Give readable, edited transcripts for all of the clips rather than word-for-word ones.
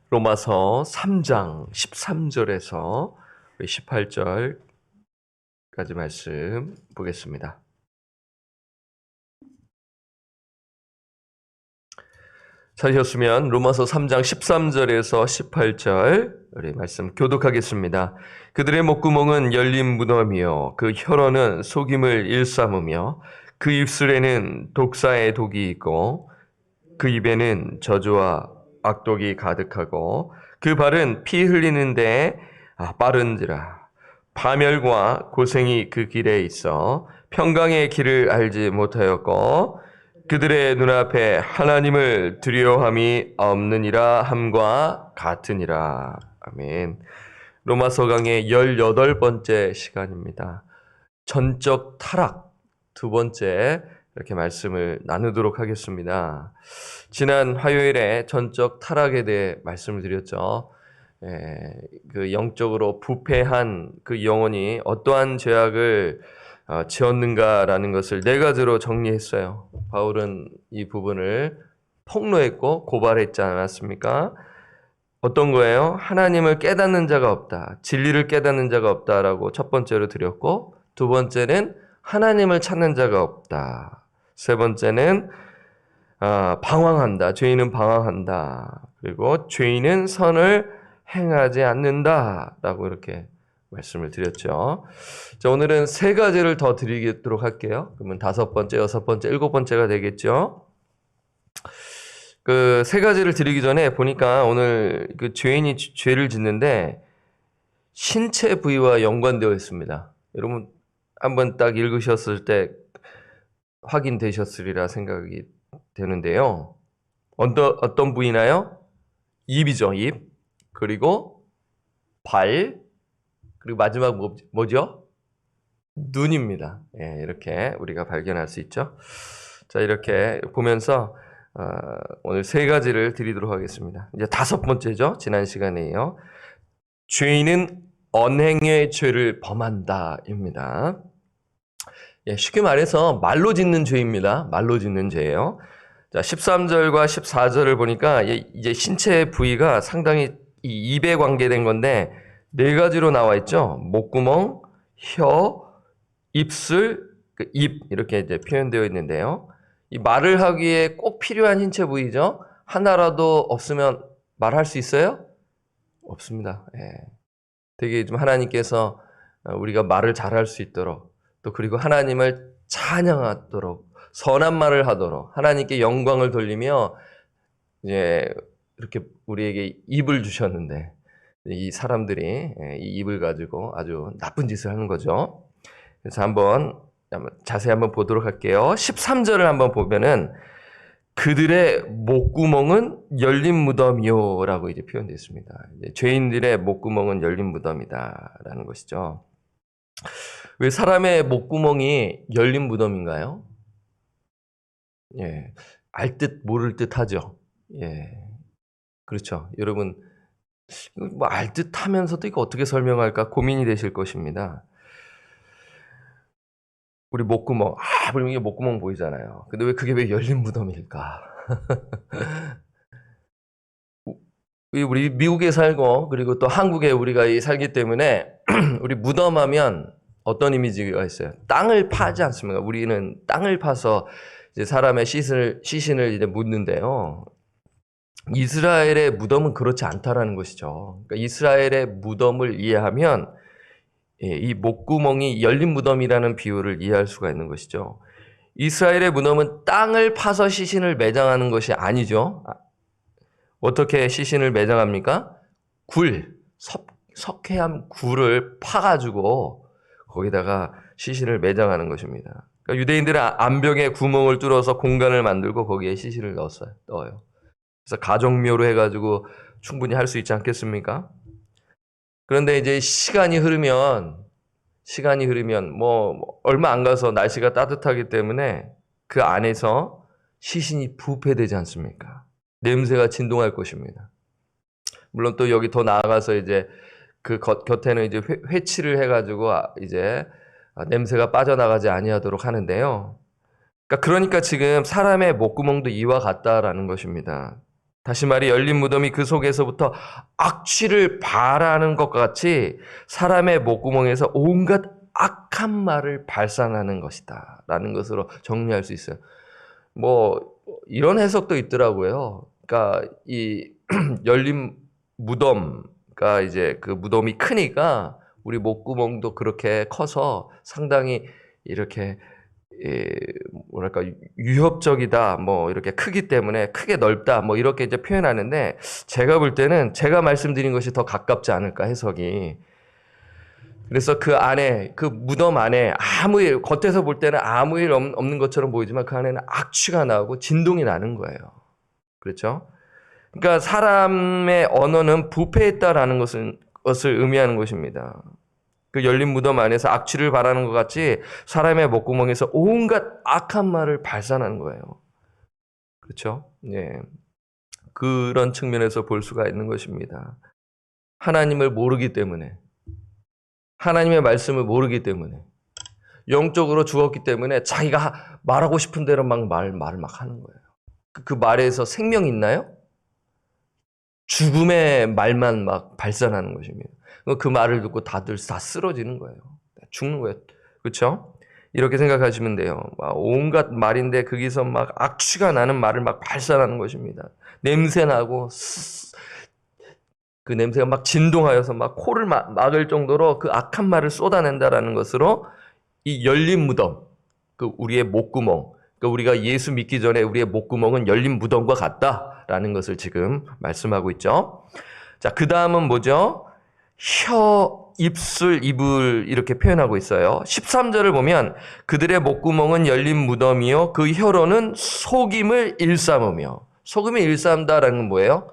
로마서 3장 13절에서 18절까지 말씀 보겠습니다. 찾으셨으면 로마서 3장 13절에서 18절 우리 말씀 교독하겠습니다. 그들의 목구멍은 열린 무덤이요 그 혀로는 속임을 일삼으며 그 입술에는 독사의 독이 있고 그 입에는 저주와 악독이 가득하고 그 발은 피 흘리는데 빠른지라. 파멸과 고생이 그 길에 있어 평강의 길을 알지 못하였고 그들의 눈앞에 하나님을 두려워함이 없느니라 함과 같으니라. 아멘. 로마서 강의 18번째 시간입니다. 전적 타락 두 번째 이렇게 말씀을 나누도록 하겠습니다. 지난 화요일에 전적 타락에 대해 말씀을 드렸죠. 그 영적으로 부패한 그 영혼이 어떠한 죄악을 지었는가라는 것을 네 가지로 정리했어요. 바울은 이 부분을 폭로했고 고발했지 않았습니까? 어떤 거예요? 하나님을 깨닫는 자가 없다. 진리를 깨닫는 자가 없다라고 첫 번째로 드렸고, 두 번째는 하나님을 찾는 자가 없다. 세 번째는 방황한다. 죄인은 방황한다. 그리고 죄인은 선을 행하지 않는다라고 이렇게 말씀을 드렸죠. 자, 오늘은 세 가지를 더 드리도록 할게요. 그러면 5번째, 6번째, 7번째가 되겠죠. 그 세 가지를 드리기 전에 보니까 오늘 그 죄인이 죄를 짓는데 신체 부위와 연관되어 있습니다. 여러분 한번 딱 읽으셨을 때 확인되셨으리라 생각이 되는데요. 어떤 부위나요? 입이죠, 입. 그리고 발. 그리고 마지막 뭐죠? 눈입니다. 예, 이렇게 우리가 발견할 수 있죠. 자, 이렇게 보면서 오늘 세 가지를 드리도록 하겠습니다. 이제 5번째죠. 지난 시간에요. 죄인은 언행의 죄를 범한다입니다. 예, 쉽게 말해서 말로 짓는 죄입니다. 말로 짓는 죄예요. 자, 13절과 14절을 보니까 이제 신체 부위가 상당히 이 입에 관계된 건데 네 가지로 나와 있죠. 목구멍, 혀, 입술, 입 이렇게 이제 표현되어 있는데요. 이 말을 하기에 꼭 필요한 신체 부위죠. 하나라도 없으면 말할 수 있어요? 없습니다. 예. 되게 좀 하나님께서 우리가 말을 잘할 수 있도록 또 그리고 하나님을 찬양하도록 선한 말을 하도록 하나님께 영광을 돌리며 이제 이렇게 우리에게 입을 주셨는데 이 사람들이 이 입을 가지고 아주 나쁜 짓을 하는 거죠. 그래서 한번 자세히 한번 보도록 할게요. 13절을 한번 보면은 그들의 목구멍은 열린 무덤이요라고 이제 표현되어 있습니다. 이제 죄인들의 목구멍은 열린 무덤이다라는 것이죠. 왜 사람의 목구멍이 열린 무덤인가요? 예, 알 듯 모를 듯 하죠. 예, 그렇죠. 여러분, 뭐 알 듯 하면서도 이거 어떻게 설명할까 고민이 되실 것입니다. 우리 목구멍, 그럼 이게 목구멍 보이잖아요. 근데 그게 열린 무덤일까? 우리 미국에 살고, 그리고 또 한국에 우리가 살기 때문에, 우리 무덤하면 어떤 이미지가 있어요? 땅을 파지 않습니까? 우리는 땅을 파서 이제 사람의 시신을 이제 묻는데요. 이스라엘의 무덤은 그렇지 않다라는 것이죠. 그러니까 이스라엘의 무덤을 이해하면 이 목구멍이 열린 무덤이라는 비유를 이해할 수가 있는 것이죠. 이스라엘의 무덤은 땅을 파서 시신을 매장하는 것이 아니죠. 어떻게 시신을 매장합니까? 석회암 굴을 파가지고 거기다가 시신을 매장하는 것입니다. 그러니까 유대인들은 암벽에 구멍을 뚫어서 공간을 만들고 거기에 시신을 넣어요. 그래서 가정묘로 해가지고 충분히 할 수 있지 않겠습니까? 그런데 이제 시간이 흐르면 뭐 얼마 안 가서 날씨가 따뜻하기 때문에 그 안에서 시신이 부패되지 않습니까? 냄새가 진동할 것입니다. 물론 또 여기 더 나아가서 이제 그 곁에는 이제 회치를 해가지고 이제 냄새가 빠져나가지 아니하도록 하는데요. 그러니까 지금 사람의 목구멍도 이와 같다라는 것입니다. 다시 말해 열린 무덤이 그 속에서부터 악취를 발하는 것 같이 사람의 목구멍에서 온갖 악한 말을 발산하는 것이다 라는 것으로 정리할 수 있어요. 뭐 이런 해석도 있더라고요. 그러니까 이 열린 무덤, 그러니까 이제 그 무덤이 크니까 우리 목구멍도 그렇게 커서 상당히 이렇게 뭐랄까 위협적이다, 뭐 이렇게 크기 때문에 크게 넓다, 뭐 이렇게 이제 표현하는데 제가 볼 때는 제가 말씀드린 것이 더 가깝지 않을까 해석이. 그래서 그 안에 그 무덤 안에 아무 일 겉에서 볼 때는 아무 일 없는 것처럼 보이지만 그 안에는 악취가 나고 진동이 나는 거예요. 그렇죠? 그러니까 사람의 언어는 부패했다라는 것을 의미하는 것입니다. 그 열린 무덤 안에서 악취를 발하는 것 같이 사람의 목구멍에서 온갖 악한 말을 발산하는 거예요. 그렇죠? 예. 그런 측면에서 볼 수가 있는 것입니다. 하나님을 모르기 때문에, 하나님의 말씀을 모르기 때문에, 영적으로 죽었기 때문에 자기가 말하고 싶은 대로 막 말을 막 하는 거예요. 그 말에서 생명이 있나요? 죽음의 말만 막 발산하는 것입니다. 그 말을 듣고 다들 다 쓰러지는 거예요. 죽는 거예요. 그렇죠? 이렇게 생각하시면 돼요. 온갖 말인데 거기서 막 악취가 나는 말을 막 발산하는 것입니다. 냄새 나고 그 냄새가 막 진동하여서 막 코를 막을 정도로 그 악한 말을 쏟아낸다라는 것으로 이 열린 무덤, 그 우리의 목구멍, 그러니까 우리가 예수 믿기 전에 우리의 목구멍은 열린 무덤과 같다라는 것을 지금 말씀하고 있죠. 자, 그 다음은 뭐죠? 혀, 입술, 입을 이렇게 표현하고 있어요. 13절을 보면 그들의 목구멍은 열린 무덤이요 그 혀로는 속임을 일삼으며. 속임을 일삼다라는 건 뭐예요?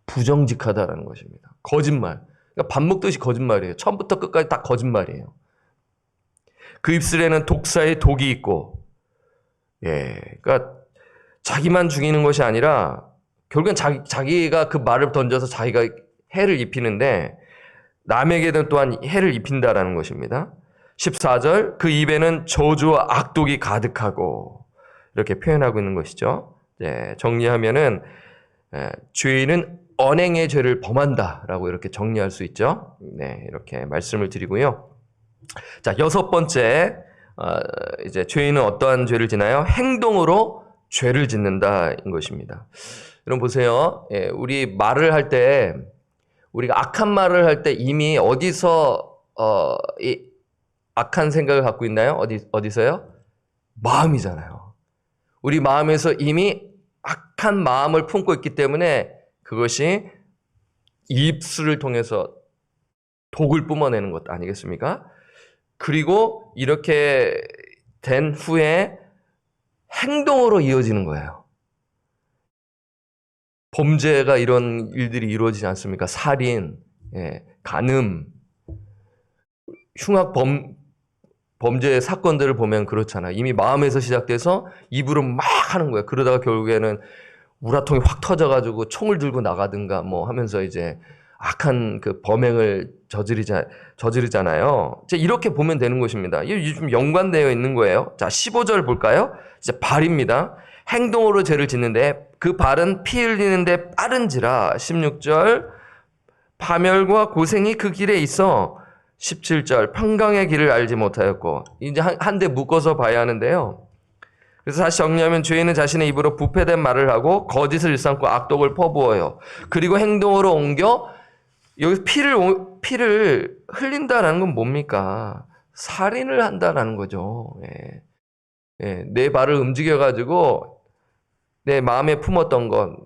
부정직하다라는 것입니다. 거짓말. 그러니까 밥 먹듯이 거짓말이에요. 처음부터 끝까지 다 거짓말이에요. 그 입술에는 독사의 독이 있고, 그러니까 자기만 죽이는 것이 아니라 결국엔 자기가 그 말을 던져서 자기가 해를 입히는데 남에게는 또한 해를 입힌다라는 것입니다. 14절 그 입에는 저주와 악독이 가득하고 이렇게 표현하고 있는 것이죠. 정리하면은 죄인은 언행의 죄를 범한다라고 이렇게 정리할 수 있죠. 네, 이렇게 말씀을 드리고요. 자, 6번째 이제 죄인은 어떠한 죄를 지나요? 행동으로 죄를 짓는다인 것입니다. 여러분 보세요. 우리 말을 할 때 우리가 악한 말을 할 때 이미 어디서 이 악한 생각을 갖고 있나요? 어디서요? 마음이잖아요. 우리 마음에서 이미 악한 마음을 품고 있기 때문에 그것이 입술을 통해서 독을 뿜어내는 것 아니겠습니까? 그리고 이렇게 된 후에 행동으로 이어지는 거예요. 범죄가 이런 일들이 이루어지지 않습니까? 살인, 간음, 흉악 범죄 사건들을 보면 그렇잖아요. 이미 마음에서 시작돼서 입으로 막 하는 거예요. 그러다가 결국에는 우라통이 확 터져가지고 총을 들고 나가든가 뭐 하면서 이제 악한 그 범행을 저지르잖아요. 이렇게 보면 되는 것입니다. 이게 좀 연관되어 있는 거예요. 자, 15절 볼까요? 이제 발입니다. 행동으로 죄를 짓는데 그 발은 피 흘리는데 빠른지라. 16절 파멸과 고생이 그 길에 있어. 17절 평강의 길을 알지 못하였고. 이제 한 대 묶어서 봐야 하는데요. 그래서 다시 정리하면 죄인은 자신의 입으로 부패된 말을 하고 거짓을 일삼고 악독을 퍼부어요. 그리고 행동으로 옮겨 여기서 피를 흘린다라는 건 뭡니까? 살인을 한다라는 거죠. 내 발을 움직여가지고 내 마음에 품었던 건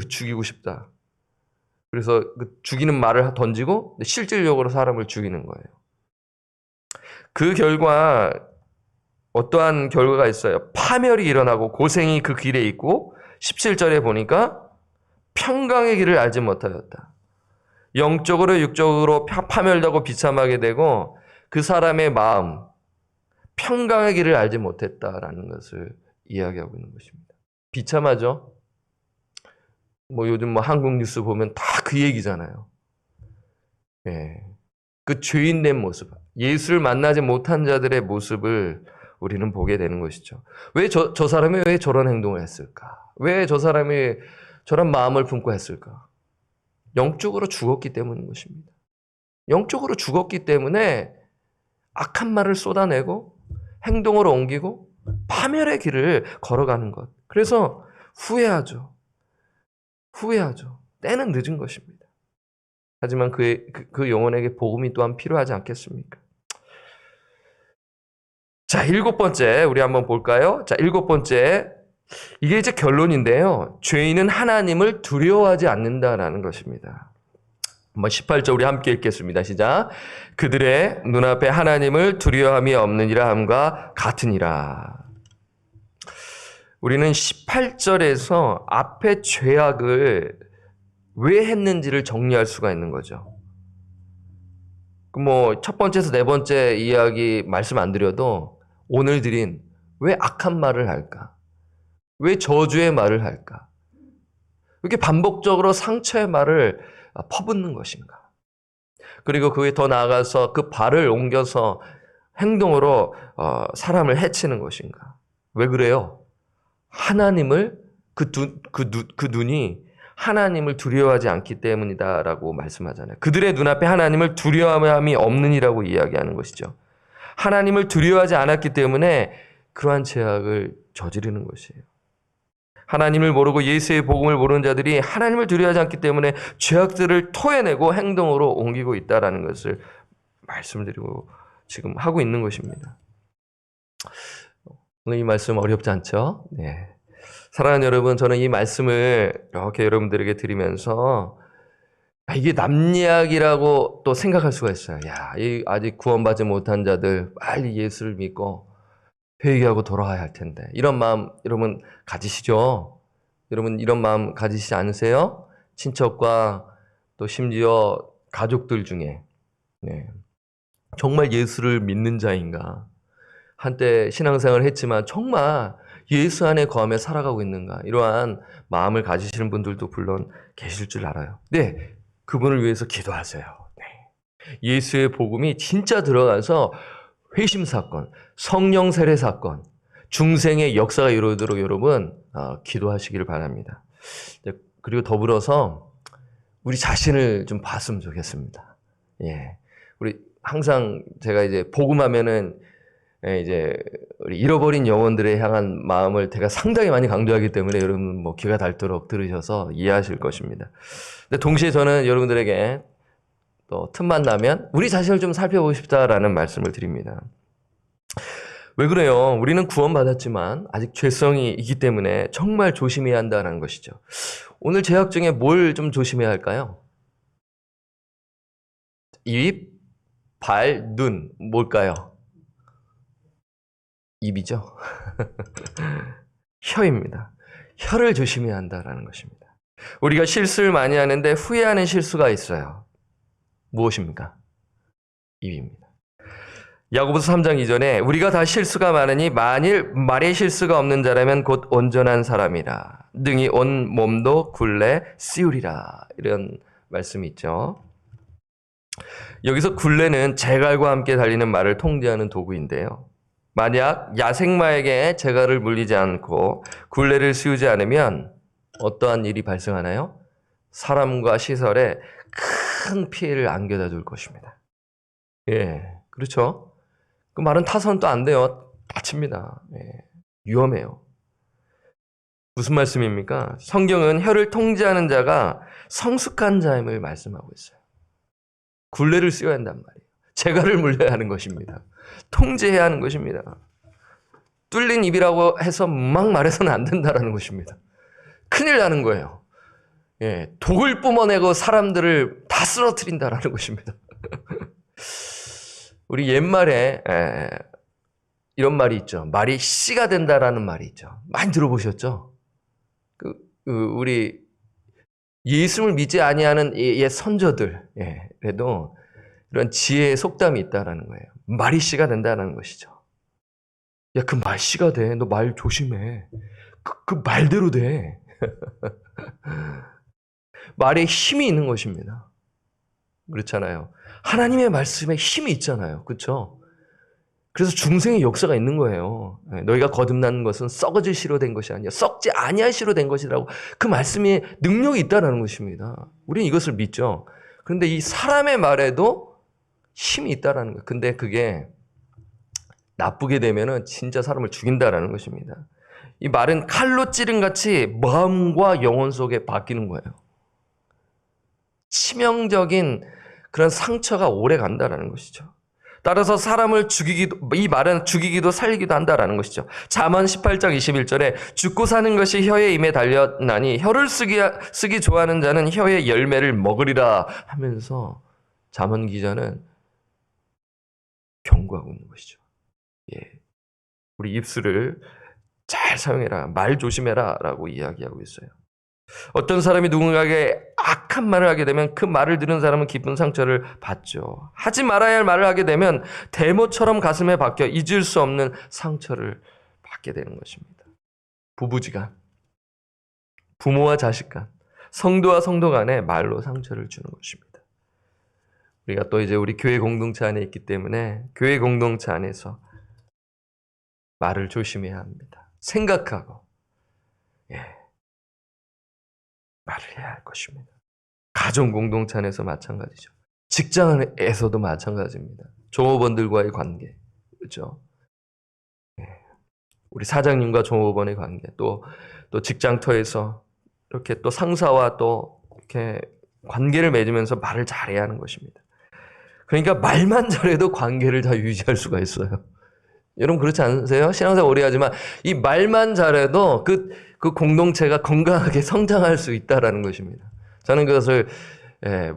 죽이고 싶다. 그래서 그 죽이는 말을 던지고 실질적으로 사람을 죽이는 거예요. 그 결과 어떠한 결과가 있어요. 파멸이 일어나고 고생이 그 길에 있고 17절에 보니까 평강의 길을 알지 못하였다. 영적으로 육적으로 파멸되고 비참하게 되고 그 사람의 마음 평강의 길을 알지 못했다라는 것을 이야기하고 있는 것입니다. 비참하죠? 뭐 요즘 뭐 한국 뉴스 보면 다 그 얘기잖아요. 그 죄인된 모습, 예수를 만나지 못한 자들의 모습을 우리는 보게 되는 것이죠. 왜 저 사람이 왜 저런 행동을 했을까? 왜 저 사람이 저런 마음을 품고 했을까? 영적으로 죽었기 때문인 것입니다. 영적으로 죽었기 때문에 악한 말을 쏟아내고 행동으로 옮기고 파멸의 길을 걸어가는 것. 그래서 후회하죠. 후회하죠. 때는 늦은 것입니다. 하지만 그 영혼에게 복음이 또한 필요하지 않겠습니까? 자, 7번째 우리 한번 볼까요? 자, 7번째 이게 이제 결론인데요. 죄인은 하나님을 두려워하지 않는다라는 것입니다. 한번 18절 우리 함께 읽겠습니다. 시작. 그들의 눈앞에 하나님을 두려워함이 없느니라 함과 같으니라. 우리는 18절에서 앞에 죄악을 왜 했는지를 정리할 수가 있는 거죠. 뭐 첫 번째에서 네 번째 이야기 말씀 안 드려도 오늘 드린 왜 악한 말을 할까? 왜 저주의 말을 할까? 이렇게 반복적으로 상처의 말을 퍼붓는 것인가? 그리고 그게 더 나아가서 그 발을 옮겨서 행동으로 사람을 해치는 것인가? 왜 그래요? 하나님을 그 눈이 하나님을 두려워하지 않기 때문이다라고 말씀하잖아요. 그들의 눈앞에 하나님을 두려워함이 없느니라고 이야기하는 것이죠. 하나님을 두려워하지 않았기 때문에 그러한 죄악을 저지르는 것이에요. 하나님을 모르고 예수의 복음을 모르는 자들이 하나님을 두려워하지 않기 때문에 죄악들을 토해내고 행동으로 옮기고 있다는 것을 말씀드리고 지금 하고 있는 것입니다. 오늘 이 말씀 어렵지 않죠? 네. 사랑하는 여러분, 저는 이 말씀을 이렇게 여러분들에게 드리면서 이게 남 이야기라고 또 생각할 수가 있어요. 야, 이 아직 구원받지 못한 자들 빨리 예수를 믿고 회개하고 돌아와야 할 텐데. 이런 마음 여러분 가지시죠? 여러분 이런 마음 가지시지 않으세요? 친척과 또 심지어 가족들 중에 정말 예수를 믿는 자인가? 한때 신앙생활을 했지만 정말 예수 안에 거하며 살아가고 있는가? 이러한 마음을 가지시는 분들도 물론 계실 줄 알아요. 네, 그분을 위해서 기도하세요. 네. 예수의 복음이 진짜 들어가서 회심 사건, 성령 세례 사건, 중생의 역사가 이루어지도록 여러분 기도하시기를 바랍니다. 그리고 더불어서 우리 자신을 좀 봤으면 좋겠습니다. 예, 우리 항상 제가 이제 복음하면은 이제 우리 잃어버린 영혼들에 향한 마음을 제가 상당히 많이 강조하기 때문에 여러분 뭐 귀가 닳도록 들으셔서 이해하실 것입니다. 근데 동시에 저는 여러분들에게 또 틈만 나면 우리 자신을 좀 살펴보고 싶다라는 말씀을 드립니다. 왜 그래요? 우리는 구원받았지만 아직 죄성이 있기 때문에 정말 조심해야 한다는 것이죠. 오늘 제약 중에 뭘 좀 조심해야 할까요? 입, 발, 눈 뭘까요? 입이죠. 혀입니다. 혀를 조심해야 한다는 것입니다. 우리가 실수를 많이 하는데 후회하는 실수가 있어요. 무엇입니까? 입입니다. 야고보서 3장 이전에 우리가 다 실수가 많으니 만일 말에 실수가 없는 자라면 곧 온전한 사람이라. 능히 온 몸도 굴레 씌우리라. 이런 말씀이 있죠. 여기서 굴레는 재갈과 함께 달리는 말을 통제하는 도구인데요. 만약 야생마에게 재갈을 물리지 않고 굴레를 씌우지 않으면 어떠한 일이 발생하나요? 사람과 시설에 큰 피해를 안겨다 줄 것입니다. 예, 그렇죠? 그 말은 타선 또 안 돼요. 다칩니다. 예, 위험해요. 무슨 말씀입니까? 성경은 혀를 통제하는 자가 성숙한 자임을 말씀하고 있어요. 굴레를 씌워야 한단 말이에요. 재갈을 물려야 하는 것입니다. 통제해야 하는 것입니다. 뚫린 입이라고 해서 막 말해서는 안 된다는 것입니다. 큰일 나는 거예요. 예, 독을 뿜어내고 사람들을 다 쓰러뜨린다는 것입니다. 우리 옛말에 이런 말이 있죠. 말이 씨가 된다라는 말이 있죠. 많이 들어보셨죠? 우리 예수를 믿지 아니하는 옛 선조들, 그래도 이런 지혜의 속담이 있다라는 거예요. 말이 씨가 된다는 것이죠. 야, 그 말 씨가 돼. 너 말 조심해. 그 말대로 돼. 말에 힘이 있는 것입니다. 그렇잖아요. 하나님의 말씀에 힘이 있잖아요. 그렇죠? 그래서 중생의 역사가 있는 거예요. 너희가 거듭난 것은 썩어질 씨로 된 것이 아니야. 썩지 아니할 씨로 된 것이라고 그 말씀에 능력이 있다는 것입니다. 우리는 이것을 믿죠. 그런데 이 사람의 말에도 힘이 있다는 거예요. 근데 그게 나쁘게 되면은 진짜 사람을 죽인다라는 것입니다. 이 말은 칼로 찌른 같이 마음과 영혼 속에 바뀌는 거예요. 치명적인 그런 상처가 오래 간다라는 것이죠. 따라서 사람을 죽이기도, 이 말은 죽이기도 살리기도 한다라는 것이죠. 잠언 18장 21절에 죽고 사는 것이 혀의 임에 달렸나니 혀를 쓰기 좋아하는 자는 혀의 열매를 먹으리라 하면서 잠언 기자는 경고하고 있는 것이죠. 예. 우리 입술을 잘 사용해라, 말 조심해라 라고 이야기하고 있어요. 어떤 사람이 누군가에게 악한 말을 하게 되면 그 말을 들은 사람은 깊은 상처를 받죠. 하지 말아야 할 말을 하게 되면 대모처럼 가슴에 박혀 잊을 수 없는 상처를 받게 되는 것입니다. 부부지간, 부모와 자식 간, 성도와 성도 간에 말로 상처를 주는 것입니다. 우리가 또 이제 우리 교회 공동체 안에 있기 때문에 교회 공동체 안에서 말을 조심해야 합니다. 생각하고, 말을 해야 할 것입니다. 가정 공동체 안에서 마찬가지죠. 직장에서도 마찬가지입니다. 종업원들과의 관계, 그렇죠? 우리 사장님과 종업원의 관계, 또 직장터에서 이렇게 또 상사와 또 이렇게 관계를 맺으면서 말을 잘해야 하는 것입니다. 그러니까 말만 잘해도 관계를 다 유지할 수가 있어요. 여러분 그렇지 않으세요? 신앙생활 오래 하지만 이 말만 잘해도 그 공동체가 건강하게 성장할 수 있다라는 것입니다. 저는 그것을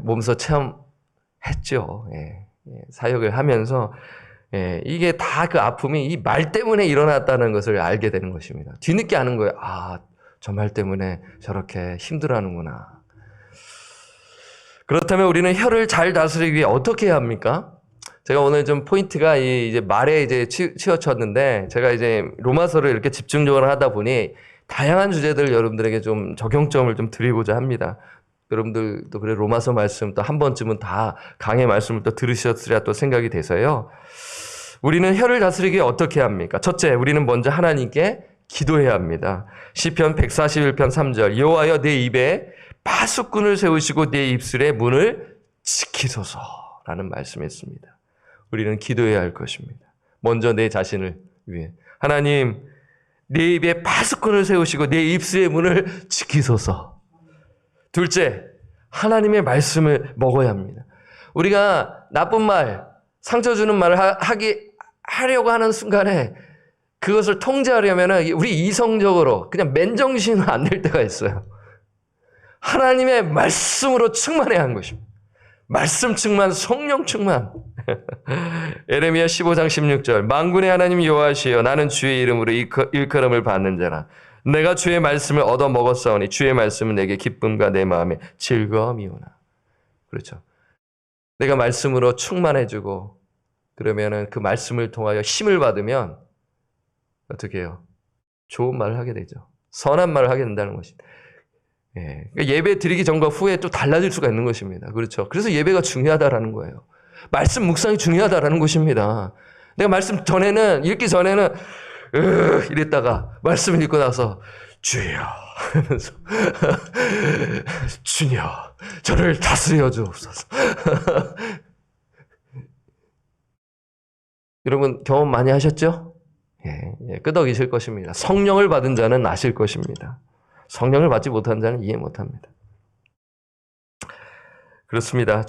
몸소 체험했죠. 사역을 하면서 이게 다 그 아픔이 이 말 때문에 일어났다는 것을 알게 되는 것입니다. 뒤늦게 아는 거예요. 아, 저 말 때문에 저렇게 힘들어하는구나. 그렇다면 우리는 혀를 잘 다스리기 위해 어떻게 해야 합니까? 제가 오늘 좀 포인트가 이제 말에 이제 치우쳤는데 제가 이제 로마서를 이렇게 집중적으로 하다 보니 다양한 주제들을 여러분들에게 좀 적용점을 좀 드리고자 합니다. 여러분들도 그래 로마서 말씀 또 한 번쯤은 다 강의 말씀을 또 들으셨으리라 또 생각이 돼서요. 우리는 혀를 다스리기 위해 어떻게 합니까? 첫째, 우리는 먼저 하나님께 기도해야 합니다. 시편 141편 3절 여호와여 내 입에 파수꾼을 세우시고 내 입술의 문을 지키소서라는 말씀했습니다. 우리는 기도해야 할 것입니다. 먼저 내 자신을 위해 하나님 내 입에 파수꾼을 세우시고 내 입술의 문을 지키소서. 둘째, 하나님의 말씀을 먹어야 합니다. 우리가 나쁜 말, 상처 주는 말을 하려고 하는 순간에 그것을 통제하려면 우리 이성적으로 그냥 맨정신은 안 될 때가 있어요. 하나님의 말씀으로 충만해야 하는 것입니다. 말씀 충만, 성령 충만. 에레미야 15장 16절 만군의 하나님 여호와시여 나는 주의 이름으로 일컬음을 받는 자라. 내가 주의 말씀을 얻어 먹었사오니 주의 말씀은 내게 기쁨과 내 마음에 즐거움이오나. 그렇죠. 내가 말씀으로 충만해지고 그러면은 그 말씀을 통하여 힘을 받으면 어떻게 해요? 좋은 말을 하게 되죠. 선한 말을 하게 된다는 것입니다. 그러니까 예배 드리기 전과 후에 또 달라질 수가 있는 것입니다. 그렇죠. 그래서 예배가 중요하다라는 거예요. 말씀 묵상이 중요하다라는 것입니다. 내가 말씀 읽기 전에는 이랬다가 말씀을 읽고 나서 주여 하면서 주여 저를 다스려 주옵소서. 여러분 경험 많이 하셨죠? 끄덕이실 것입니다. 성령을 받은 자는 아실 것입니다. 성령을 받지 못한 자는 이해 못합니다. 그렇습니다.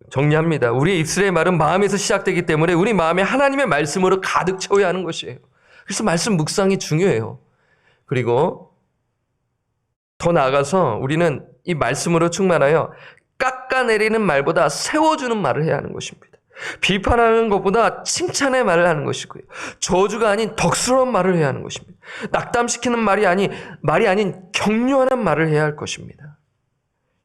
정리합니다. 우리의 입술의 말은 마음에서 시작되기 때문에 우리 마음에 하나님의 말씀으로 가득 채워야 하는 것이에요. 그래서 말씀 묵상이 중요해요. 그리고 더 나아가서 우리는 이 말씀으로 충만하여 깎아내리는 말보다 세워주는 말을 해야 하는 것입니다. 비판하는 것보다 칭찬의 말을 하는 것이고요. 저주가 아닌 덕스러운 말을 해야 하는 것입니다. 낙담시키는 말이 아닌 격려하는 말을 해야 할 것입니다.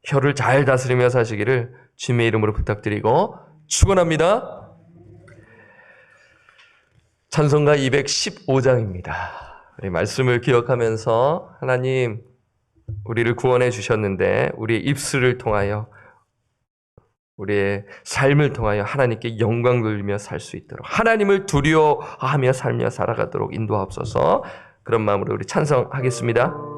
혀를 잘 다스리며 사시기를 주님의 이름으로 부탁드리고 축원합니다. 찬송가 215장입니다. 우리 말씀을 기억하면서 하나님 우리를 구원해 주셨는데 우리의 입술을 통하여 우리의 삶을 통하여 하나님께 영광 돌리며 살 수 있도록 하나님을 두려워하며 살며 살아가도록 인도하옵소서. 그런 마음으로 우리 찬성하겠습니다.